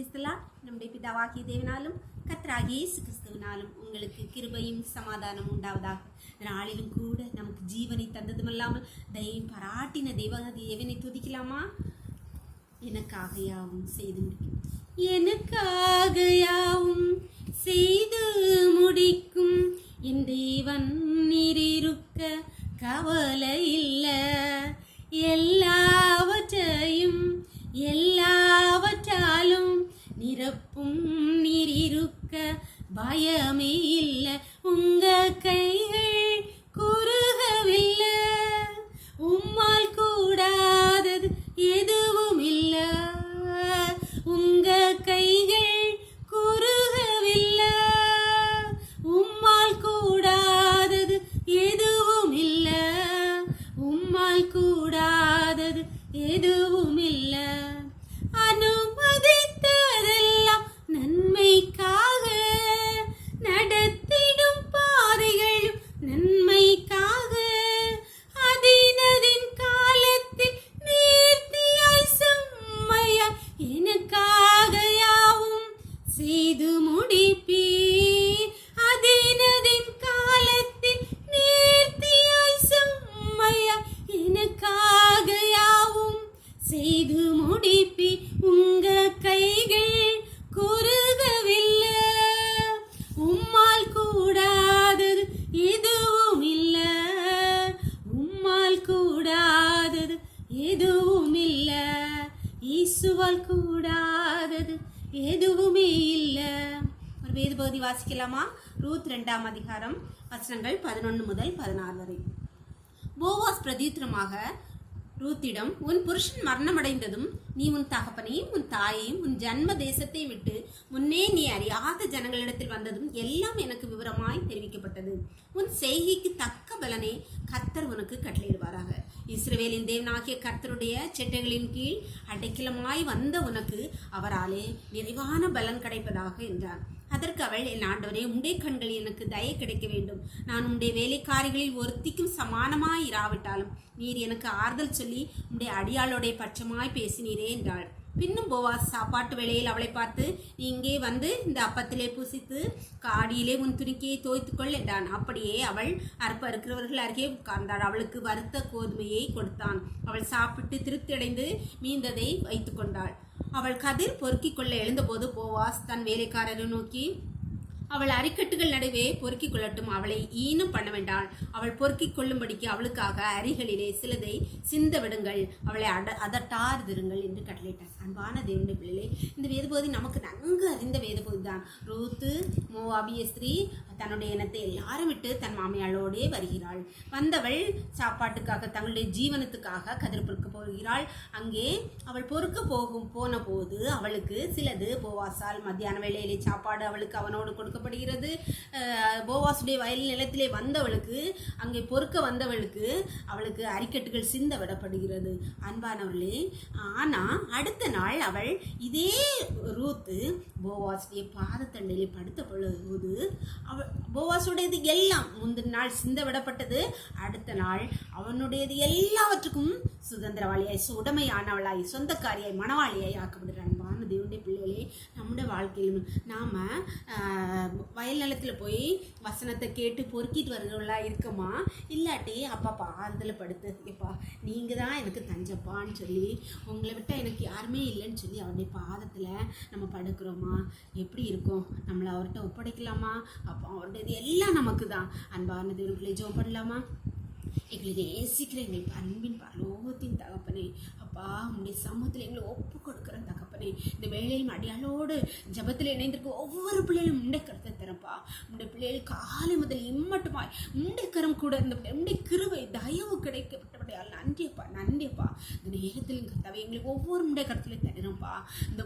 கிறிஸ்துலாம் நம்முடைய பிதாவாகிய தேவனாலும் கர்த்தராகிய இயேசு கிறிஸ்துவினாலும் உங்களுக்கு கிருபையும் சமாதானம் உண்டாவதாக. நாளிலும் கூட நமக்கு ஜீவனை தந்ததுமல்லாமல் தயவு பாராட்டின தேவனை துதிக்கலாமா? எனக்காக யாவும் செய்து முடிக்கும், எனக்காக யாவும் செய்து முடிக்கும் என் தேவன் நீரிருக்க கவலை இல்லை. எல்லாவற்றாலும் நிரப்பும் நீரிருக்க பயமே இல்லை. உங்க கைகள் குறுகவில்லை, உம்மால் கூடாதது எதுவும் இல்லை. உங்க கைகள் குறுகவில்லை, உம்மால் கூடாதது எதுவும் இல்லை. உம்மால் கூடாதது எதுவும் இல்லை. அனுமதித்ததெல்லாம் நன்மைக்காக, நடத்திடும் பாதைகளும் நன்மைக்காக. அதினதின் காலத்தில் நேர்த்தியாய் செம்மையாய் எனக்காக யாவும் செய்து முடிப்பீ. அதினதின் காலத்தில் நேர்த்தியாய் செம்மையாய் எனக்காக யாவும் செய்து முடிப்பி. உங்க கைகள் குறுகவில்லை, உம்மால் கூடாதது எதுவும் இல்லை. உம்மால் கூடாதது எதுவும் இல்லை. இயேசுவால் கூடாதது எதுவுமே இல்லை. ஒரு வேத பகுதி வாசிக்கலாமா? ரூத் 2ஆம் அதிகாரம் வசனங்கள் 11 முதல் 16 வரை. போவாஸ் பிரதியுத்தரமாக ரூத்திடம், உன் புருஷன் மரணமடைந்ததும் நீ உன் தகப்பனையும் உன் தாயையும் உன் ஜன்ம தேசத்தை விட்டு முன்னே நீ அறியாத ஜனங்களிடத்தில் வந்ததும் எல்லாம் எனக்கு விவரமாய் தெரிவிக்கப்பட்டது. உன் செய்கைக்கு தக்க பலனை கர்த்தர் உனக்கு கட்டளையிடுவாராக. இஸ்ரவேலின் தேவனாகிய கர்த்தருடைய செட்டைகளின் கீழ் அடைக்கலமாய் வந்த உனக்கு அவராலே நிறைவான பலன் கிடைப்பதாக என்றார். அதற்கு அவள், என் ஆண்டவரே, உம்முடைய கண்களில் எனக்கு தயை கிடைக்க வேண்டும். நான் உம்முடைய வேலைக்காரிகளில் ஒருத்திக்கும் சமானமாய் இராவிட்டாலும் நீர் எனக்கு ஆறுதல் சொல்லி உம்முடைய அடியாளோடைய பட்சமாய் பேசினீரே என்றாள். பின்னும் போவாஸ் சாப்பாட்டு வேளையில் அவளை பார்த்து, நீ இங்கே வந்து இந்த அப்பத்திலே புசித்து காடியிலே உன் துணிக்கையை தோய்த்துக்கொள் என்றான். அப்படியே அவள் அறுக்கிறவர்கள் அருகே உட்கார்ந்தாள். அவளுக்கு வறுத்த கோதுமையை கொடுத்தான். அவள் சாப்பிட்டு திருப்தி அடைந்து மீந்ததை வைத்து கொண்டாள். அவள் கதிர் பொறுக்கிக் கொள்ள எழுந்தபோது போவாஸ் தன் வேலைக்காரரை நோக்கி, அவள் அரிக்கட்டுகள் நடுவே பொறுக்கிக் கொள்ளட்டும், அவளை ஈனம் பண்ண வேண்டாள். அவள் பொறுக்கிக் கொள்ளும்படிக்கு அவளுக்காக அரிகளிலே சிலதை சிந்த விடுங்கள், அவளை அதட்டாதிருங்கள் என்று கட்டளையிட்டார். அன்பான தேவனுடைய பிள்ளைகளே, இந்த வேதபகுதி நமக்கு நன்கு அறிந்த வேதபகுதி தான். ரூத்து மோவாபிய ஸ்திரீ தன்னுடைய இனத்தை எல்லாரும் விட்டு தன் மாமியாளோடே வருகிறாள். வந்தவள் சாப்பாட்டுக்காக, தங்களுடைய ஜீவனத்துக்காக கதிர் பொறுக்க போகிறாள். அங்கே அவள் பொறுக்க போன போது அவளுக்கு சிலது போவாசால் மத்தியான வேளையிலே சாப்பாடு அவளுக்கு அவனோடு கொடுக்கப்படுகிறது. போவாசுடைய வயல் நிலத்திலே வந்தவளுக்கு, அங்கே பொறுக்க வந்தவளுக்கு அவளுக்கு அரிக்கட்டுகள் சிந்த விடப்படுகிறது. அன்பானவர்களே, ஆனா அடுத்த நாள் அவள் இதே ரூத்து போவாசுடைய பாதத்தண்டையிலே படுத்த பொழுது போவாசுடையது எல்லாம் முந்தின நாள் சிந்த விடப்பட்டது. அடுத்த நாள் அவனுடையது எல்லாவற்றுக்கும் சுதந்திரவாளியாய், உடமையானவளாய், சொந்தக்காரியாய், மணவாளியாய் ஆக்கப்படுகிறான். அன்பான தேவனுடைய பிள்ளைகளே, நம்முடைய வாழ்க்கையிலும் நாம வயல் நிலத்தில் போய் வசனத்தை கேட்டு பொறுக்கிட்டு வர்றவங்களா இருக்கமா? இல்லாட்டி அப்பா பாதத்தில் படுத்து, எப்பா நீங்கள் தான் எனக்கு தஞ்சப்பான்னு சொல்லி, உங்களை விட்டால் எனக்கு யாருமே இல்லைன்னு சொல்லி அவருடைய பாதத்தில் நம்ம படுக்கிறோமா? எப்படி இருக்கும்? நம்மளை அவர்கிட்ட ஒப்படைக்கலாமா? அப்போ அவருடையது எல்லாம் நமக்கு தான். அன்பான தேவர்களை ஜெபம் பண்ணலாமா? எங்களை நேசிக்கிற எங்கள் அன்பின் பரலோகத்தின் தகப்பனே, அப்பா உங்களுடைய சமூகத்தில் எங்களை ஒப்பு கொடுக்குற தகப்பனே, இந்த வேலையும் அடியாளோடு ஜபத்தில் இணைந்திருக்க ஒவ்வொரு பிள்ளைகளும் முண்டை கருத்தை தரப்பா. உங்களுடைய பிள்ளைகள் காலை முதல் இம்மட்டுமாய் முண்டைக்கரம் கூட இருந்த உங்களுடைய கிருபை தயவு கிடைக்கப்பட்டபடியால் நன்றியப்பா, நன்றியப்பா. இந்த நேரத்தில் கர்த்தாவே எங்களுக்கு ஒவ்வொரு முண்டை கருத்திலையும் தரணும்ப்பா. இந்த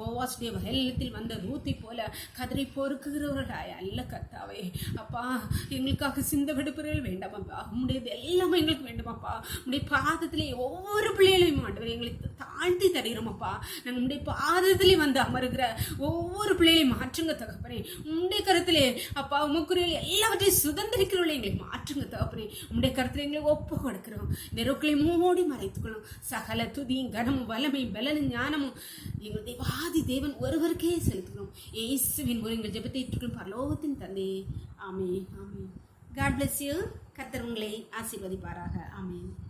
போவாசுடைய வயலில் வந்த ரூத்தை போல கதிரை பொறுக்குகிறவர்களாய் அல்ல கர்த்தாவே. அப்பா எங்களுக்காக சிந்த விடுப்புகள் வேண்டாமாப்பா, உங்களுடைய எல்லாமே எங்களுக்கு வேண்டுமாப்பா. உங்களுடைய பாதத்திலே ஒவ்வொரு பிள்ளைகளையும் ஆண்டவர் எங்களுக்கு தாழ்த்தி தருகிறோம் அப்பா. நாங்கள் உடைய பாதத்திலே வந்து அமருகிற ஒவ்வொரு பிள்ளைகளையும் மாற்றுங்க தகப்பனே. உடைய கருத்திலே அப்பா உமக்குரிய எல்லாவற்றையும் சுதந்திரிக்கிறவளை எங்களை மாற்றுங்க தகப்பனே. உடைய கருத்தில் எங்களை ஒப்பு கொடுக்கிறோம். நெருக்களை மூடி மறைத்துக்கொள்ளும். சகல துதியும் கனமும் வல்லமையும் பலனும் ஞானமும் எங்கள் தேவாதி தேவன் ஒருவருக்கே செலுத்துகிறோம். இயேசுவின் மூலம் எங்கள் ஜெபத்தை ஏற்றுக்கொள்ளும் பரலோகத்தின் தந்தையே. ஆமென். ஆமென். God bless you. கர்த்தர் உங்களை ஆசீர்வதிப்பாராக. ஆமென்.